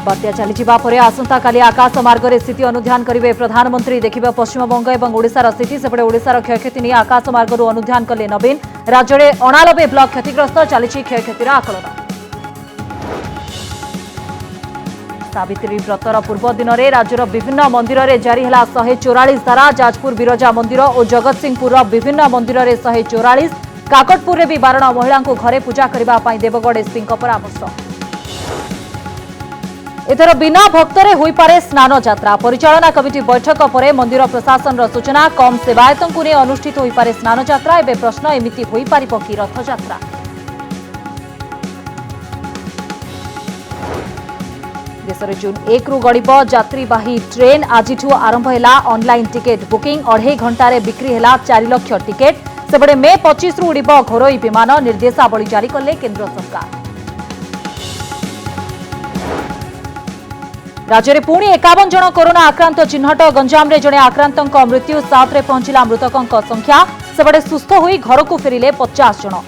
बात्या चलीजा पर आसंता काली आकाश मार्ग में स्थिति अनुध्यान करेंगे प्रधानमंत्री। देखिबा पश्चिमबंग और ओडिशार स्थिति। सेपटे ओडिशार क्षयक्षति नहीं आकाश मार्ग अनुध्यान कले नवीन। राज्य में 89 ब्लॉक क्षतिग्रस्त। चली क्षयक्षतिर आकलन। सावित्री व्रतर पूर्व दिन में राज्यर विभिन्न मंदिर में जारी है 144 धारा। जाजपुर बिरजा मंदिर और जगतसिंहपुर विभिन्न मंदिर में 144। काकटपुर में भी 12 महिला घरे पूजा करने देवगढ़ एसपी परामर्श। एथर बिना भक्तरे होई पारे स्नान यात्रा। परिचालना कमिटी बैठक पर मंदिर प्रशासन सूचना। कम सेवायतों को नहीं अनुष्ठित होई पारे स्नान यात्रा। एवं प्रश्न एमिति होई पारिबो कि रथ यात्रा। देश में जून 1 रु गड़िब यात्रीवाही ट्रेन। आज आरंभ है ऑनलाइन टिकेट बुकिंग। 2.5 घंटे बिक्री है 4 लाख टिकेट। सेपटे मे 25 रु उड़िब घरोई विमान। निर्देशावली जारी कले केंद्र सरकार। राज्य में पुणी 51 जन कोरोना आक्रांत चिन्हट। गंजाम रे जड़े आक्रांत मृत्यु। 7 रे पहुंचला मृतकों संख्या। सेपटे सुस्थ होई घर को फेरिले 50 जन।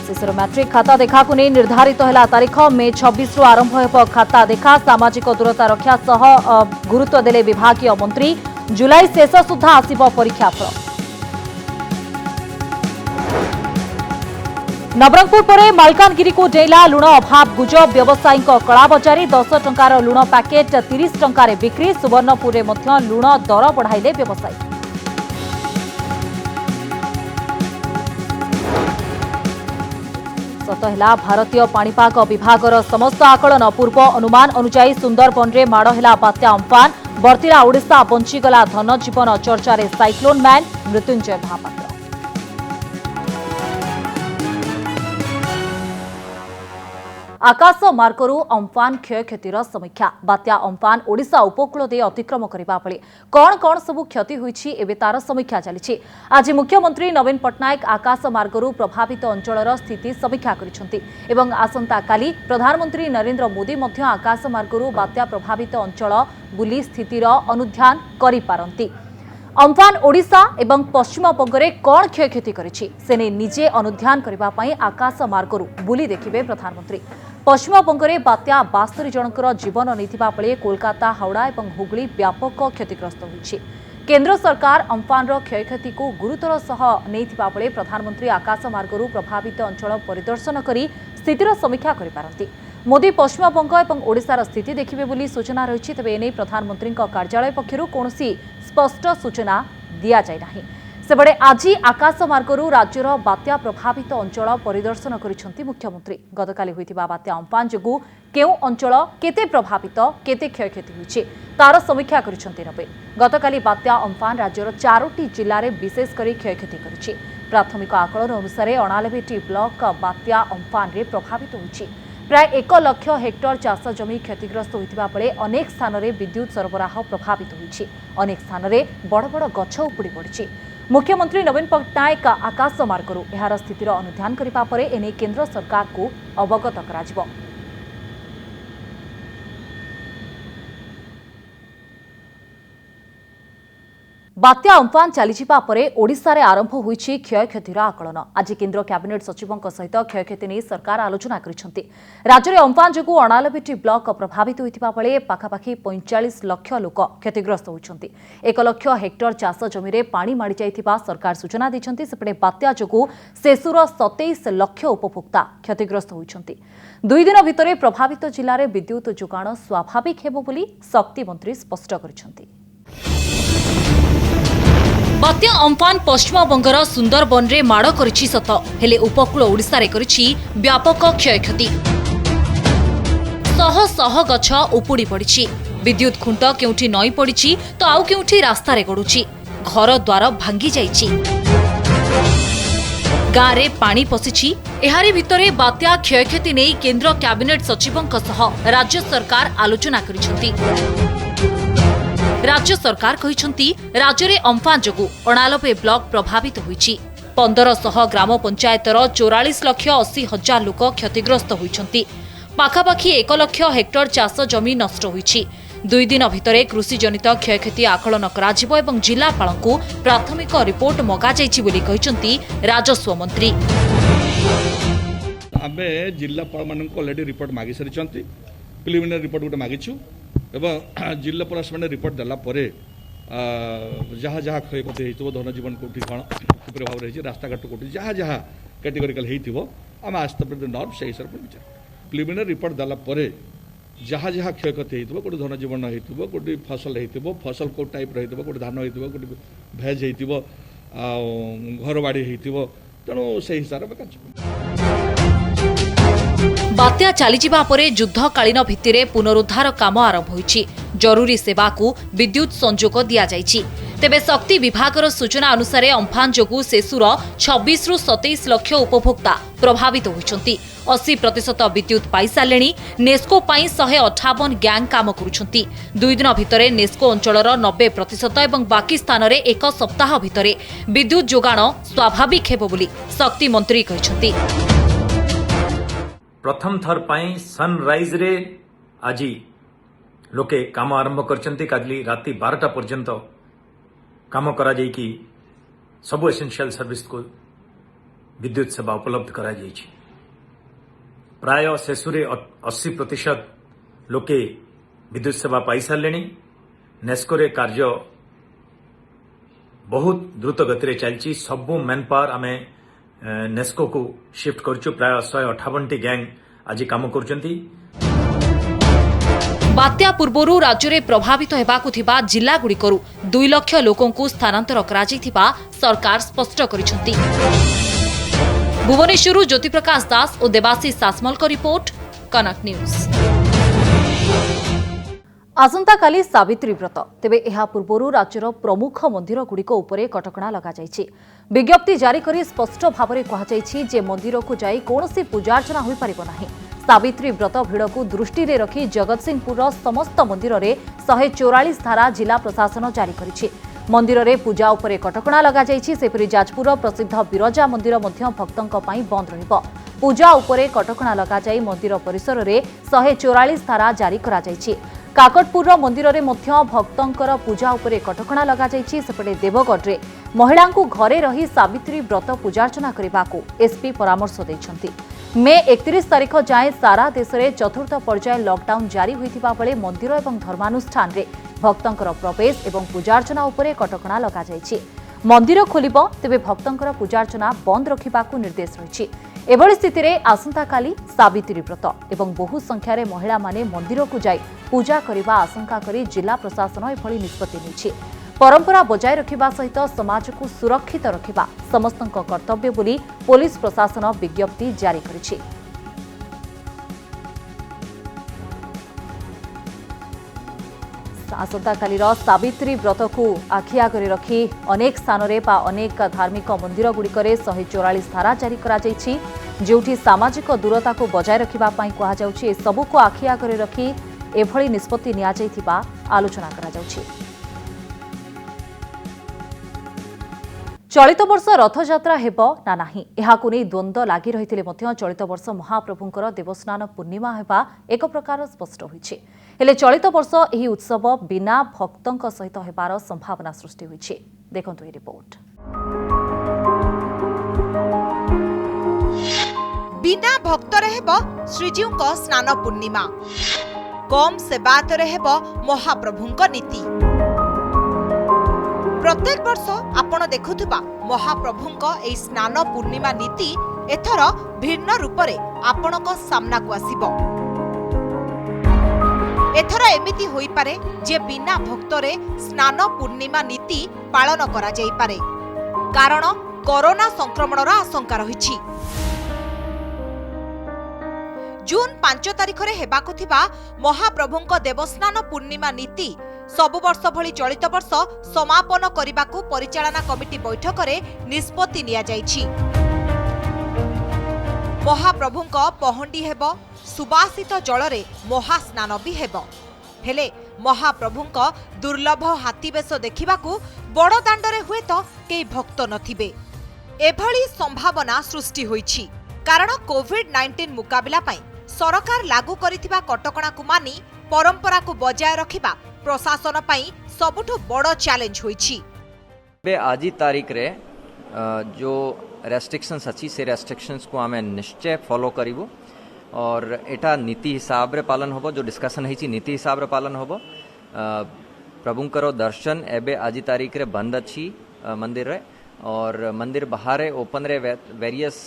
शेषर मैट्रिक खाता देखा को नहीं निर्धारित है तारीख। मे 26 रु आरंभ हो खाता देखा। सामाजिक दूरता रक्षा सह गुरुत्व देले विभागीय मंत्री। जुलाई शेष सुधा आसिब परीक्षाफल। नवरंगपुर पर मालकानगिरी को डेला लुण अभाव गुजब। व्यवसायी कलाबजारी। 10 टंकार लुण पैकेट 30 टंकार बिक्री। सुवर्णपुर में लुण दर बढ़ाइले व्यवसायी। सत है भारतीय पाणीपाग विभागर समस्त आकलन। पूर्व अनुमान अनुसार सुंदरबन में माड़ है बात्या अम्फान। बर्तिला ओडिशा बंचीगला धनजीवन चर्चार साइक्लोन मैन। मृत्युंजय महापात्र। आकाश मार्गरू अम्फान क्षयक्षतिर समीक्षा। बात्या अम्फान ओडिशा उपकूल दे अतिक्रम करने बेले कौन कौन सबू क्षति होईछि एबे तार समीक्षा चली। आज मुख्यमंत्री नवीन पट्टनायक आकाश मार्गरू प्रभावित अंचलर स्थिति समीक्षा करिसेंति एवं आसंता काली प्रधानमंत्री नरेंद्र मोदी मध्य आकाश मार्गरू बात्या प्रभावित अंचल बुली स्थितिर अनुध्यान करि पारंती। अम्फान ओडिशा एवं पश्चिमबंग में कौन क्षयक्षति करिछि सेने निजे अनुध्यान करबा पई आकाश मार्गरू बुली देखिबे प्रधानमंत्री। पश्चिमबंग में बात्या 72 जनकर जीवन नैथिबा बेले कोलकाता हावड़ा और हुगली व्यापक क्षतिग्रस्त होइछि। केंद्र सरकार अम्फान क्षयक्षति को गुरुतर सह नैथिबा बेले प्रधानमंत्री आकाश मार्गरू प्रभावित अंचल परिदर्शन करी स्थितिर समीक्षा करि पारंती। मोदी पश्चिमबंग और ओडिशार स्थिति देखिबे बोली सूचना रही। तेज एने प्रधानमंत्री कार्यालय पक्षरु कौनसी स्पष्ट सूचना दिया जाय नाही। सेबडे आज आकाश मार्गरू राज्यर बात्या प्रभावित अंचल परिदर्शन करिसेंति मुख्यमंत्री। गतकाली होइतिबा बात्या अम्फान जोगु केउ अंचल केते प्रभावित केते क्षयक्षति होइछि तार समीक्षा करिसेंति नवीन। गतकाली बात्या अम्फान राज्यर 4टी जिल्ला रे विशेष करी क्षयक्षति करिछि। प्राथमिक आकलन अनुसार 89टी ब्लॉक बात्या अम्फान रे प्रभावित होइछि। प्राय 1 लाख हेक्टर चाष जमी क्षतिग्रस्त होइतिबा बेले अनेक स्थान में विद्युत सरबराह प्रभावित होइछि। अनेक स्थान में बड़ बड़ गछ उपुड़ी पड़िछि। मुख्यमंत्री नवीन पट्टनायक आकाश मार्गरू एहार स्थितिर अनुध्यान करिबा परे एने केंद्र सरकार को अवगत कराजिबो। बात्या अम्फान चलीजा पर ओडिशा रे आरंभ होइछि क्षयक्षतिर आकलन। आज केंद्र कैबिनेट सचिवों सहित क्षयक्षति नहीं सरकार आलोचना करिसेंति। राज्य में अम्फान जोगु 89टी ब्लॉक प्रभावित होइतिबा बेले पाखापाखि 45 लाख लोक क्षतिग्रस्त होइछंती। 1 लाख हेक्टर चाष जमी रे पानी माड़ी जाइतिबा सरकार सूचना दैछंती। सेपटे बात्या जोगु शेषुर 27 लाख उपभोक्ता क्षतिग्रस्त होइछंती। 2 दिन भितरे प्रभावित जिल्ला रे विद्युत जोगाण स्वाभाविक हेबो बोली शक्ति मंत्री स्पष्ट करिसेंति। बात्या अम्फान पश्चिमबंगर सुंदरबन रे माड़ करिछि सत हेले उपकूल ओडिशा रे करिछि व्यापक क्षयक्षति। शह शह गछ उपुड़ी पड़िछि। विद्युत खुंट केउठी नई पड़िछि तो आउ केउठी रास्ता रे गडुछि। घर द्वार भांगी जाइछि। गाँ रे पानी पसिछि। एहारी भितरे बात्या क्षयक्षति नै केंद्र कैबिनेट सचिवों सह राज्य सरकार आलोचना करिसेंति। राज्य सरकार कहिसेंति राज्य में अम्फान जोगु 89 ब्लॉक प्रभावित होइछि। 1500 ग्राम पंचायतर 44 लाख 80 हजार लोक क्षतिग्रस्त होइछंती। पाखापाखि 1 लाख हेक्टर चाष जमी नष्ट होइछि। दुई दिन भितर कृषि जनित क्षयक्षति आकलन कराजिबो एवं जिलापालଙ୍କୁ प्राथमिक रिपोर्ट मगाଯାଇଛି बोली कहिसंती राजस्व मंत्री। आमे जिलापाल मान अलरेडी रिपोर्ट मागी सारी प्रिलिमिनारी रिपोर्ट गोटे मागिछु एवं जिलापाल से रिपोर्ट देला परे जहाँ जहाँ क्षयक्षति हो धनजीवन कौटी कौन किपर भाव रही रास्ताघाट कौटी जहाँ जहाँ कैटेगोरिकल होम आस्ते नर्म से हिसाब से विचार प्रिलिमिनारी रिपोर्ट देला परे जहाँ जहाँ क्षयक्षति हो गोटे धनजीवन हो गोटे फसल हो फसल कौ टाइप रही गोटे धान हो गोटे भेज हो घर बाड़ी हो तेणु से हिसाब से बात्या चलीजिबा परे युद्धकालीन भित्तिरे पुनरुद्धार काम आरंभ होईछि। जरूरी सेवा को विद्युत संजोग दिया जाइछि। तेबे शक्ति विभागर सूचना अनुसार अम्फान जोगु शेषुर 26 रु 27 लाख उपभोक्ता प्रभावित होइछन्ति। 80% विद्युत पाई सारेणी। नेस्को पाई 158 गैंग काम करुछन्ति। दुई दिन भितरे नेस्को अंचलर 90% एवं बाकी स्थान रे एक सप्ताह भितरे विद्युत जोगाण स्वाभाविक हेबो बोली शक्ति मंत्री कहिछन्ति। प्रथम थर पाई सनराइज रे आज लोके काम आरंभ करचंती। काली राति 12टा पर्यंत काम करा जाई कि सब एसेंशियल सर्विस को विद्युत सेवा उपलब्ध करा जाई छी। प्राय शेषुरे 80% लोके विद्युत सेवा पाई सारेणी। नेस्को रे कार्य बहुत द्रुत गति रे चलची। सबु मैन पावर आमे नेस्को को शिफ्ट करछु। प्राय 158 गैंग आज काम करचंती। बात्या पूर्वरु राज्य में प्रभावित हेबाकु थिबा जिला गुड़िकरु 2 लाख लोकंकु स्थानांतर कराजिथिबा सरकार स्पष्ट करिसंती। भुवनेश्वरु ज्योति प्रकाश दास और देवाशीष सासमल को रिपोर्ट, कनक न्यूज। आसंता काली सावित्री व्रत तेबे एहा पूर्वरु राज्यर प्रमुख मंदिर गुड़िक उपरे कटकणा लगा जायछि। विज्ञप्ति जारी करी स्पष्ट भावरे कहा जायछि जे मंदिर को जाई कोनोसी पूजार्चना होई परिबो नाही। सावित्री व्रत भिड़ को दृष्टि रे रखी जगतसिंहपुर समस्त मंदिर रे 144 धारा जिला प्रशासन जारी करिछि। मंदिर रे पूजा उपरे कटकणा लगा जायछि। सेपरि जाजपुर प्रसिद्ध बिरजा मंदिर मध्य भक्तंक पई बंद रहिबो। पूजा उपरे कटकणा लगा जाई मंदिर परिसर रे 144 धारा जारी करा जायछि। काकटपुर मंदिर रे मध्य भक्तंकर पूजा उपरे कटकणा लगा जायछि। सेपटे देवगढ़ रे महिला को घरे रही सावित्री व्रत पूजार्चना करने एसपी परामर्श दैछन्ति। मे 31 तारिख जाए सारा देश में चतुर्थ पर्याय लॉकडाउन जारी होइथिबा बेले मंदिर एवं धर्मानुष्ठान रे भक्तंकर प्रवेश एवं पूजार्चना उपरे कटकणा लगा जायछि। मंदिर खोलिबो तेबे भक्तंकर पूजार्चना बंद रखिबाकू निर्देश रहिछि। एभଳି स्थितिरे आसंता काली सावित्री व्रत एवं बहु संख्यारे महिला माने मंदिर को जाई पूजा करबा आशंका करी जिला प्रशासन एभଳି निष्पत्ति नेछि। परंपरा बजाय रखिबा सहित समाज को सुरक्षित रखिबा समस्तक कर्तव्य बोली पुलिस प्रशासन विज्ञप्ति जारी करिछि। आसंता कालीर सावित्री व्रत को आखि आगरे रखी अनेक स्थान रे बा अनेक धार्मिक मंदिर गुड़िकरे 144 धारा जारी करा जायछि। जोठी सामाजिक दूरता को बजाय रखिबा पई कहा जाउछि। सबु को आखि आगरे रखी एभଳି निष्पत्ति निया जायथिबा आलोचना करा जाउछि। चलित वर्ष रथयात्रा हेब ना नाही एहाकु नै द्वंद्व लागि रहिथिले मध्य चलित वर्ष महाप्रभुंकर देवस्नान पूर्णिमा हेबा एक प्रकार स्पष्ट होइछि। हेले चलित वर्ष एही उत्सव बिना भक्तंक सहित हेबार संभावना सृष्टि होइछि। देखंतु ए रिपोर्ट। बिना भक्तरे हेब श्रीजीउंक स्नान पूर्णिमा। कम सेवायतरे हेब महाप्रभुंक नीति। प्रत्येक वर्ष आपण देखुथुबा महाप्रभुंक एई स्नान पूर्णिमा नीति एथर भिन्न रूपरे आपणक सामना को आसीबो। एथर एमिति होई पारे जे बिना भक्तरे स्नान पूर्णिमा नीति पालन करा जाई पारे, कारण कोरोना संक्रमणर आशंका रहिछि। जून 5 तारिख रे हेबाकु थिबा महाप्रभुंक देवस्नान पूर्णिमा नीति सबु वर्ष भली चलित वर्ष समापन करिबाकू परिचालना कमिटी बैठक रे निष्पत्ति निया जाइछि। महाप्रभुंक पहंडी हेब, सुबासित जल रे महास्नान भी हेब। हेले महाप्रभुंक दुर्लभ हाथीवेश देखिबाकू बड़ दांडरे हुए तो केई भक्त नथिबे। एभली संभावना सृष्टि होइछि, कारण कोविड-19 मुकाबिला पई सरकार लागू करिथिबा कटकणा को मानि परंपरा को बजाय रखिबा प्रशासन पई सबुठु बड़ चैलेंज होईछि। आज तारीख रे जो रेस्ट्रिक्शंस अच्छी से रेस्ट्रिक्शंस को आम निश्चय फॉलो करूँ और एटा नीति हिसाब रे पालन होबो। जो डिस्कशन है नीति हिसाब रे पालन होबो। प्रभुंकर दर्शन एबे आज तारीख रे बंद अच्छी मंदिर रे और मंदिर बाहर ओपन रे वेरियस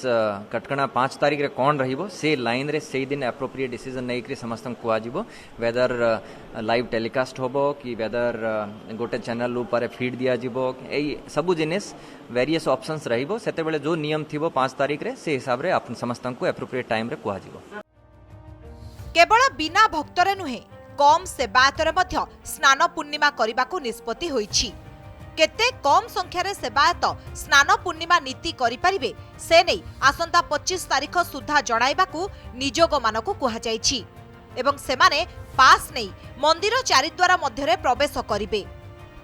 कटकणा 5 तारीख रे कौन रहिबो से लाइन रे से दिन एप्रोप्रिएट डिसीजन नहीं करी समस्त को आजिबो। वेदर लाइव टेलीकास्ट होबो कि वेदर गोटे चैनल ऊपर फीड दिया जिवो एई सबु जिनिस वेरियस ऑप्शंस रहिबो। सेते बेले जो नियम थिबो 5 तारीख रे से हिसाब रे अपन समस्त को एप्रोप्रिएट टाइम रे को आजिबो। केवल बिना भक्तरे नुहे कम सेवायतरे मध्य स्नान पूर्णिमा करबाकू निष्पत्ति होईछि। केते कम संख्यार सेवायत स्नान पूर्णिमा नीति करिपारिबे से नहीं आसंता 25 तारीख सुधा जणाइबाकू निजोग मानकू कुहा जाइछि एवं सेमाने पास नहीं मंदिर चारिद्वार मध्यरे प्रवेश करिबे।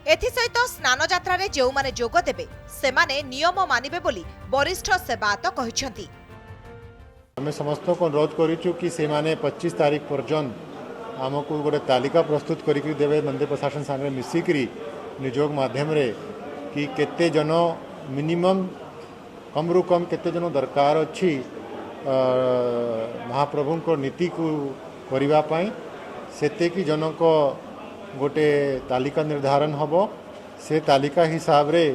एथि सहित स्नान यात्रा रे जेउ माने जोग देबे सेमाने नियम मानिबे बोली वरिष्ठ सेवायत कहिसंती। आम समस्त को अनुरोध करूँ कि से माने 25 तारीख पर्यंत आमको गोटे तालिका प्रस्तुत करके देवे मंदिर प्रशासन सामने मिसिकी निजोग माध्यम रे कि केते जन मिनिमम कम रु कम केते जन दरकार अच्छी महाप्रभु को नीति को करिबा पाई सेते कि जनक गोटे तालिका निर्धारण हबो। से तालिका हिसाब रे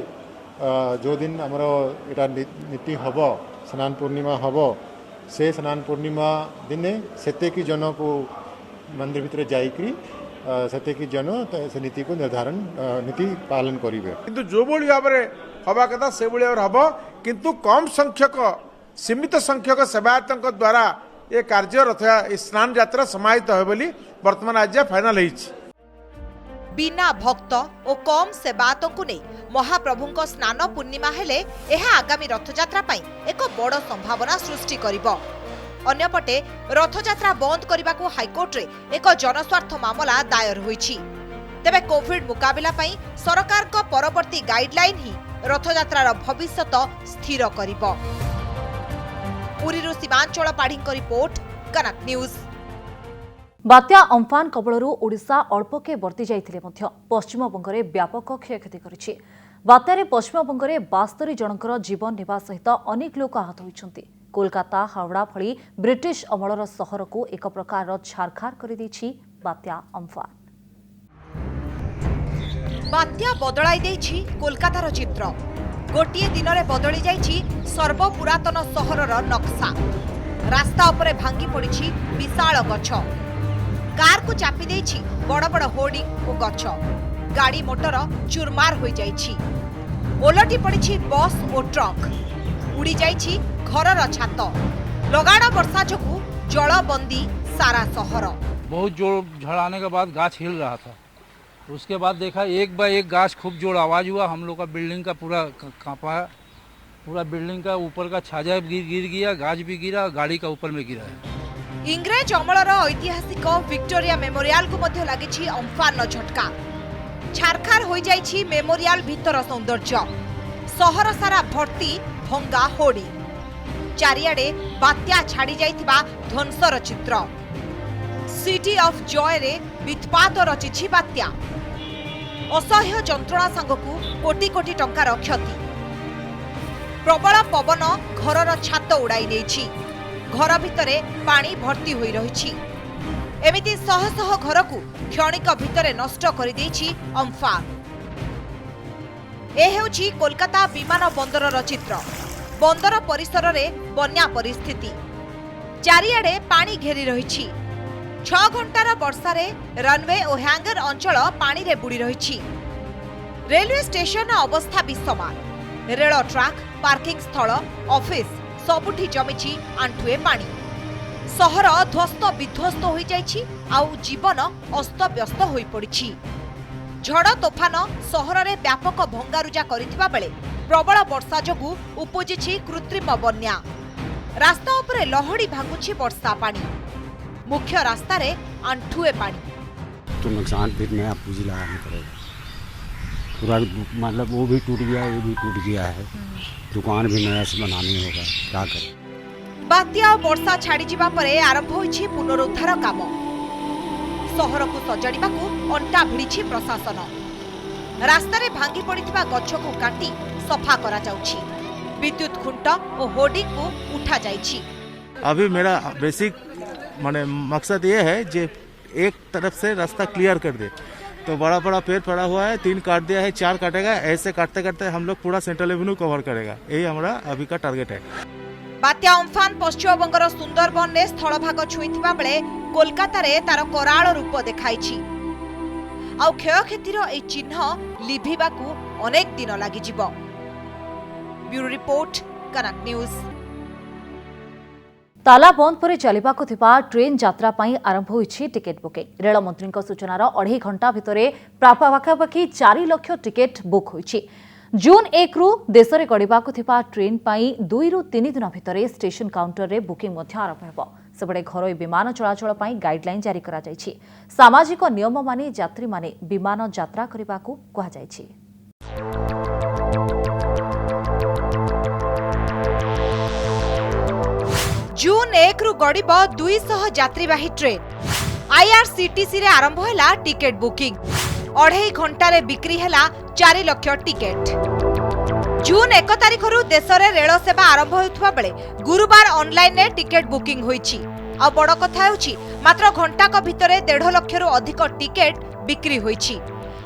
जो दिन हमरो एटा नीति हबो स्नान पूर्णिमा हबो से स्नान पूर्णिमा दिने सेते कि जन को मंदिर भितर जाइकरी सेते कि जन से नीति को निर्धारण नीति पालन करिवे। किंतु जो भली भाव में हवा कथा से भली भाव हबो किंतु कम संख्यक सीमित संख्यक सेवायतों द्वारा ये कार्य रथ स्नान यात्रा समाहित हो बोली वर्तमान आज फाइनल होईछि। बिना भक्त और कम सेवायतों को नहीं महाप्रभुंको स्नान पूर्णिमा हेले एहा आगामी रथयात्रा पई एक बड़ संभावना सृष्टि करिबो। अन्यपटे रथयात्रा बंद करने को हाईकोर्ट रे एक जनस्वार्थ मामला दायर होईछि। तेबे कोविड मुकाबिला पई सरकार को परवर्ती गाइडलाइन ही रथयात्रार भविष्यत स्थिर करिबो। पुरीरु सीमांचल पाढ़ीଙ୍କ रिपोर्ट कनक न्यूज। बात्या अम्फान कबलरू ओडिशा अल्पके वर्ती जाइथिले मध्य पश्चिमबंगरे व्यापक क्षयक्षति करिछि। बात्यारे पश्चिमबंगरे 72 जनकर जीवन नेबा सहित अनेक लोक आहत होइछन्ति। कोलकाता हावड़ा भली ब्रिटिश अमलर सहर को एक प्रकार छारखार कर बात्या अम्फान। बात्या बदलाई देछि कोलकातार चित्र। गोटिए दिन में बदली जाइछि सर्वपुरातन सहरर नक्शा। रास्ता उपरे भांगी पड़िछि विशाल गछ। कार को चापी देछि बड़ बड़ होर्डिंग और गछ। गाड़ी मोटर चुरमार हो जाइछि। ओलटी पड़िछि बस और ट्रक। उड़ी जाइछि घरर छात। लगाण वर्षा जोगु जलबंदी सारा शहर। बहुत जोर झड़ाने के बाद गाछ हिल रहा था। उसके बाद देखा एक बाय एक गाछ खूब जोर आवाज हुआ। हम लोग का बिल्डिंग का पूरा कांपा। पूरा बिल्डिंग का ऊपर का छाजा गिर गया। गाछ भी गिरा। गाड़ी का ऊपर में गिरा है। इंग्रेज अमलर ऐतिहासिक विक्टोरिया मेमोरियल को मध्य लागिछि अम्फान झटका। छारखार हो जाइछि मेमोरियल भीतर सौंदर्य। शहर सारा भर्ती भंगा होड़ी। चारियाडे बात्या छाड़ी जाइथिबा ध्वंसर चित्र। सिटी ऑफ जॉय रे वित्पात रचिछि बात्या। असह्य जंत्रणा सांगकू कोटी कोटी टंकार क्षति। प्रबल पवन घरर छात उड़ाई नेछि। घर भितरे पानी भर्ती होई रहिछि। एमिति शह शह घर को क्षणिक भितरे नष्ट करि देछि अम्फान। ए हेउछि कोलकाता विमान बंदरर चित्र। बंदर परिसर रे बन्या परिस्थिति। चारियाडे पानी घेरी रहिछि। 6 घंटार वर्षा रे रनवे और हैंगर अंचल पानी रे बुड़ी रहिछि। रेलवे स्टेशन अवस्था विषमान। रेल ट्रैक, पार्किंग स्थल, ऑफिस सबुठी जमिछि आंठुए पानी। शहर ध्वस्त विध्वस्त हो जाइछि। आउ जीवन अस्त व्यस्त होई पड़िछि। झड़ तोफान शहर रे व्यापक भंगारुजा करिथिबा बेले प्रबल वर्षा जोगु उपजिछि कृत्रिम बन्या। रास्ता उपरे लहड़ी भांगुछि वर्षा पानी। मुख्य रास्ता रे आंठुए पानी। तो नुकसान फिर नया पूंजी लगाना पड़ेगा। पूरा मतलब वो भी टूट गया, ये भी टूट गया है। दुकान भी नया से बनानी होगा। क्या करें। बात्या और वर्षा छाड़ी जिबा परे आरंभ होइछि पुनरुद्धार काम। सहर को सजाड़िबाकू अंटा भिड़ी प्रशासन। रास्तार भांगी पड़िथिबा गछ को काटी सफा करा जाउछि। विद्युत खुंट और होर्डिंग को उठा जाइछि। अभी मेरा बेसिक माने मकसद ये है जे एक तरफ से रास्ता क्लियर कर दे। तो बड़ा बड़ा पेड़ पड़ा हुआ है, 3 काट दिया है, 4 काटेगा। ऐसे काटते काटते हम लोग पूरा सेंट्रल एवेन्यू कवर करेगा। यही हमारा अभी का टारगेट है। बात्या अम्फान पश्चिमबंगर सुंदरबन ने स्थलभाग छुईथिबा बेले कोलकाता रे तार कराल रूप देखाइछि। आ क्षयक्षतिर ए चिन्ह लिभिबाकू अनेक दिन लागि जिवो। ब्यूरो रिपोर्ट, कनक न्यूज। ताला बंद पर चलिबाकु थिबा ट्रेन यात्रा पई आरंभ होईछि टिकेट बुकिंग। रेल मंत्रीक सूचनार 2.5 घंटा भितरे पाखापाखि 4 लाख टिकेट बुक होईछि। जून 1 रु देश में गड़ाकू थिबा ट्रेन पई 2 रु 3 दिन भितरे स्टेशन काउंटर रे बुकिंग मध्य आरंभ हेबो। सेबडे घरोई विमान चलाचल पई गाइडलाइन जारी करा जायछि। सामाजिक नियम मानि यात्री माने विमान यात्रा करिबाकू कहा जायछि। जून 1 रु गड़िब 200 यात्रीवाही ट्रेन। आईआरसीटीसी रे आरंभ हैला टिकेट बुकिंग। 2.5 घंटा रे बिक्री हैला 4 लाख टिकेट। जून 1 तारिख रु देश रे रेल सेवा आरंभ होउथबा बेले गुरुवार ऑनलाइन रे टिकेट बुकिंग होईछि। आ बड़ कथा हेउछि मात्र घंटाक भितरे 1.5 लाख रु अधिक टिकेट बिक्री होईछि।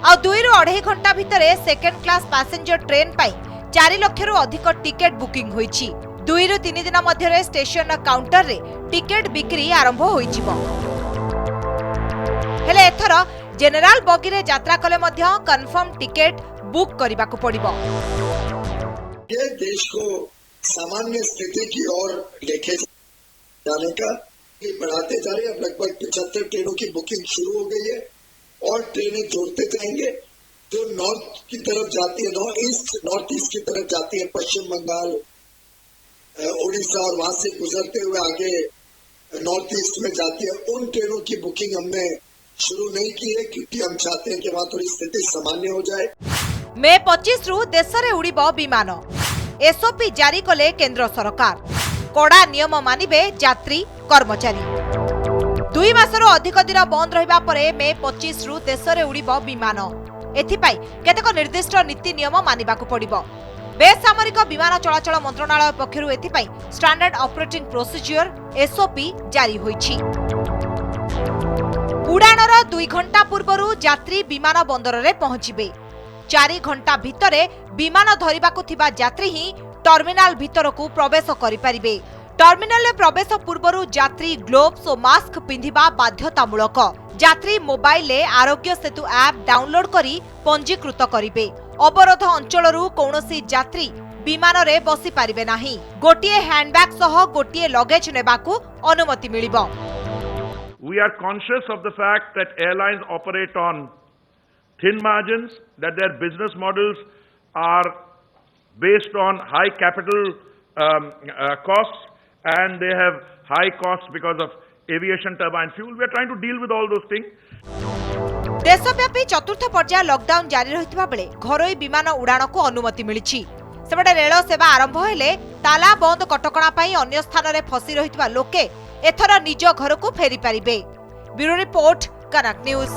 आ 2 रु 2.5 घंटा भितरे सेकेंड क्लास पैसेंजर ट्रेन पाई 4 लाख रु अधिक टिकेट बुकिंग होईछि। 2 रु 3 दिन मध्य स्टेशन काउंटर रे टिकेट बिक्री आरंभ होईजिवो। हेले एथर जेनरल बगी रे यात्रा कले मध्य कंफर्म टिकेट बुक करबाकू पड़िबो। ये देश को सामान्य स्थिति की ओर लेके जाने का बढ़ाते जा रहे हैं। अब लगभग 75 ट्रेनों की बुकिंग शुरू हो गई है और ट्रेनें जोड़ते जाएंगे। जो नॉर्थ की तरफ जाती है, नॉर्थ ईस्ट की तरफ जाती है, पश्चिम बंगाल, उड़ीसा और वहां से गुजरते हुए आगे नॉर्थ ईस्ट में जाती है, उन ट्रेनों की बुकिंग हमने शुरू नहीं की है क्योंकि हम चाहते हैं कि वहां थोड़ी स्थिति सामान्य हो जाए। मे 25 रु देश रे उड़िबो विमान। एसओपी जारी कले केंद्र सरकार। कड़ा नियम मानिबे यात्री कर्मचारी। 2 मासरो अधिक दिन बंद रहिबा परे मे 25 रु देश रे उड़िबो विमान। एथिपाई केतेक निर्दिष्ट नीति नियम मानिबाकू पड़िबो। बेसामरिक विमान चलाचल मंत्रणालय पक्षरु एथिपाई स्टैंडर्ड ऑपरेटिंग प्रोसीजर एसओपी जारी होईछि। उड़ाणर 2 घंटा पूर्वरु यात्री विमान बंदर रे पहुंचिबे। 4 घंटा भितरे विमान धरिबाकू थिबा यात्री ही टर्मिनाल भितरकू प्रवेश करि परिबे। टर्मिनाल रे प्रवेश पूर्वरु यात्री ग्लोव्स और मास्क पिंधिबा बाध्यतामूलक। यात्री मोबाइल रे आरोग्य सेतु ऐप डाउनलोड करी पंजीकृत करिबे। अवरोध अंचलरू कौनसी यात्री विमान रे बसी पारिबे नाही। गोटिए हैंडबैग सह गोटिए लगेज नेबाकू अनुमति मिलिबो। We are conscious of the fact that airlines operate on thin margins, that their business models are based on high capital costs, and they have high costs because of aviation turbine fuel. We are trying to deal with all those things. देशव्यापी चतुर्थ पर्याय lockdown जारी रहितबा बेले घरोई विमान उड़ाण को अनुमति मिलिछि। सेबडे rail सेवा आरंभ हेले ताला बंद कटकणा पई अन्य स्थान रे फसी रहितबा लोके एथर निज घर को फेरी पारिबे। ब्यूरो रिपोर्ट, कनक न्यूज।